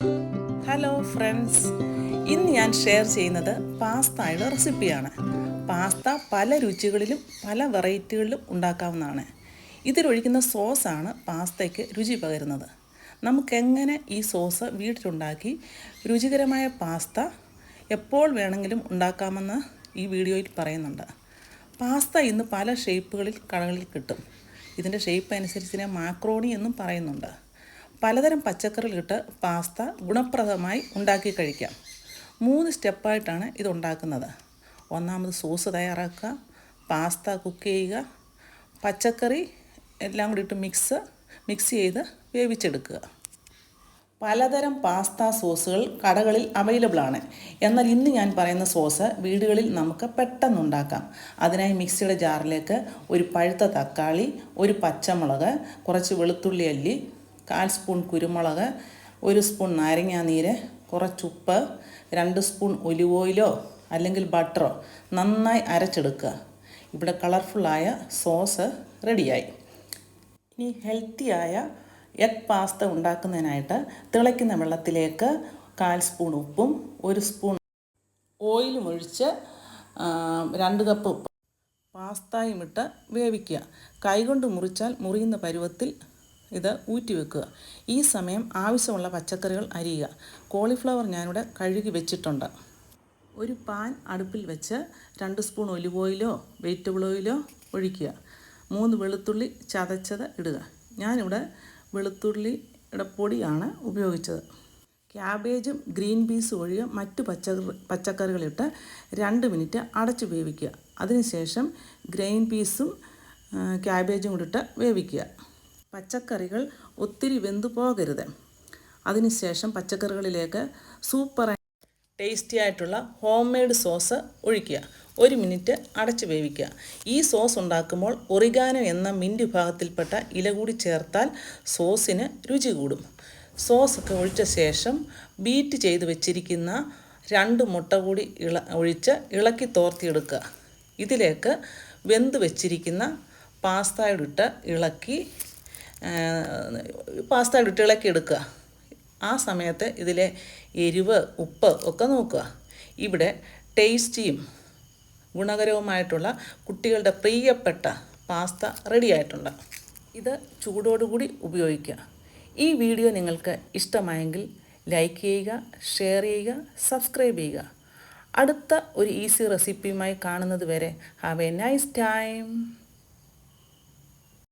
Hello friends, ഇന്ന് ഞാൻ share ചെയ്യുന്നത് പാസ്തയുടെ റെസിപ്പിയാണ്. പാസ്ത പല രുചികളിലും പല വെറൈറ്റികളിലും ഉണ്ടാക്കാവുന്നതാണ്. ഇതിലൊഴിക്കുന്ന സോസാണ് പാസ്തയ്ക്ക് രുചി പകരുന്നത്. നമുക്കെങ്ങനെ ഈ സോസ് വീട്ടിലുണ്ടാക്കി രുചികരമായ പാസ്ത എപ്പോൾ വേണമെങ്കിലും ഉണ്ടാക്കാമെന്ന് ഈ വീഡിയോയിൽ പറയുന്നുണ്ട്. പാസ്ത ഇന്ന് പല ഷേപ്പുകളിൽ കടകളിൽ കിട്ടും. ഇതിൻ്റെ ഷേപ്പ് അനുസരിച്ച് ഇതിനെ മാക്രോണി എന്നും പറയുന്നുണ്ട്. പലതരം പച്ചക്കറികളിട്ട് പാസ്ത ഗുണപ്രദമായി ഉണ്ടാക്കി കഴിക്കാം. 3 സ്റ്റെപ്പായിട്ടാണ് ഇതുണ്ടാക്കുന്നത്. ഒന്നാമത് സോസ് തയ്യാറാക്കുക, പാസ്ത കുക്ക് ചെയ്യുക, പച്ചക്കറി എല്ലാം കൂടി ഇട്ട് മിക്സ് ചെയ്ത് വേവിച്ചെടുക്കുക. പലതരം പാസ്ത സോസുകൾ കടകളിൽ അവൈലബിൾ ആണ്. എന്നാൽ ഇന്ന് ഞാൻ പറയുന്ന സോസ് വീടുകളിൽ നമുക്ക് പെട്ടെന്ന് ഉണ്ടാക്കാം. അതിനായി മിക്സിയുടെ ജാറിലേക്ക് ഒരു പഴുത്ത തക്കാളി, ഒരു പച്ചമുളക്, കുറച്ച് വെളുത്തുള്ളി അല്ലി, 1/4 സ്പൂൺ കുരുമുളക്, 1 സ്പൂൺ നാരങ്ങാനീര്, കുറച്ചുപ്പ്, 2 സ്പൂൺ ഒലിവ് ഓയിലോ അല്ലെങ്കിൽ ബട്ടറോ നന്നായി അരച്ചെടുക്കുക. ഇവിടെ കളർഫുള്ളായ സോസ് റെഡിയായി. ഇനി ഹെൽത്തിയായ എഗ് പാസ്ത ഉണ്ടാക്കുന്നതിനായിട്ട് തിളയ്ക്കുന്ന വെള്ളത്തിലേക്ക് 1/4 സ്പൂൺ ഉപ്പും 1 സ്പൂൺ ഓയിലും ഒഴിച്ച് 2 കപ്പ് പാസ്തയും ഇട്ട് വേവിക്കുക. കൈകൊണ്ട് മുറിച്ചാൽ മുറിയുന്ന പരുവത്തിൽ ഇത് ഊറ്റി വെക്കുക. ഈ സമയം ആവശ്യമുള്ള പച്ചക്കറികൾ അരിയുക. കോളിഫ്ലവർ ഞാനിവിടെ കഴുകി വെച്ചിട്ടുണ്ട്. ഒരു പാൻ അടുപ്പിൽ വെച്ച് 2 സ്പൂൺ ഒലിവ് ഓയിലോ വെജിറ്റബിൾ ഓയിലോ ഒഴിക്കുക. 3 വെളുത്തുള്ളി ചതച്ചത് ഇടുക. ഞാനിവിടെ വെളുത്തുള്ളിയുടെ പൊടിയാണ് ഉപയോഗിച്ചത്. ക്യാബേജും ഗ്രീൻ പീസും ഒഴികെ മറ്റു പച്ചക്കറികളിട്ട് 2 മിനിറ്റ് അടച്ച് വേവിക്കുക. അതിനുശേഷം ഗ്രീൻ പീസും ക്യാബേജും കൂടി ഇട്ട് വേവിക്കുക. പച്ചക്കറികൾ ഒത്തിരി വെന്തു പോകരുത്. അതിനുശേഷം പച്ചക്കറികളിലേക്ക് സൂപ്പർ ടേസ്റ്റി ആയിട്ടുള്ള ഹോം മെയ്ഡ് സോസ് ഒഴിക്കുക. 1 മിനിറ്റ് അടച്ച് വേവിക്കുക. ഈ സോസ് ഉണ്ടാക്കുമ്പോൾ ഒറിഗാനോ എന്ന മിൻറ്റ് വിഭാഗത്തിൽപ്പെട്ട ഇല കൂടി ചേർത്താൽ സോസിന് രുചി കൂടും. സോസൊക്കെ ഒഴിച്ച ശേഷം ബീറ്റ് ചെയ്ത് വെച്ചിരിക്കുന്ന 2 മുട്ട കൂടി ഒഴിച്ച് ഇളക്കി തോർത്തിയെടുക്കുക. ഇതിലേക്ക് വെന്ത് വെച്ചിരിക്കുന്ന പാസ്തയിലിട്ട് ഇളക്കി എടുക്കുക. ആ സമയത്ത് ഇതിലെ എരിവ് ഉപ്പ് ഒക്കെ നോക്കുക. ഇവിടെ ടേസ്റ്റിയും ഗുണകരവുമായിട്ടുള്ള കുട്ടികളുടെ പ്രിയപ്പെട്ട പാസ്ത റെഡിയായിട്ടുണ്ട്. ഇത് ചൂടോടുകൂടി ഉപയോഗിക്കുക. ഈ വീഡിയോ നിങ്ങൾക്ക് ഇഷ്ടമായെങ്കിൽ ലൈക്ക് ചെയ്യുക, ഷെയർ ചെയ്യുക, സബ്സ്ക്രൈബ് ചെയ്യുക. അടുത്ത ഒരു ഈസി റെസിപ്പിയുമായി കാണുന്നത് വരെ ഹാവ് എ നൈസ് ടൈം.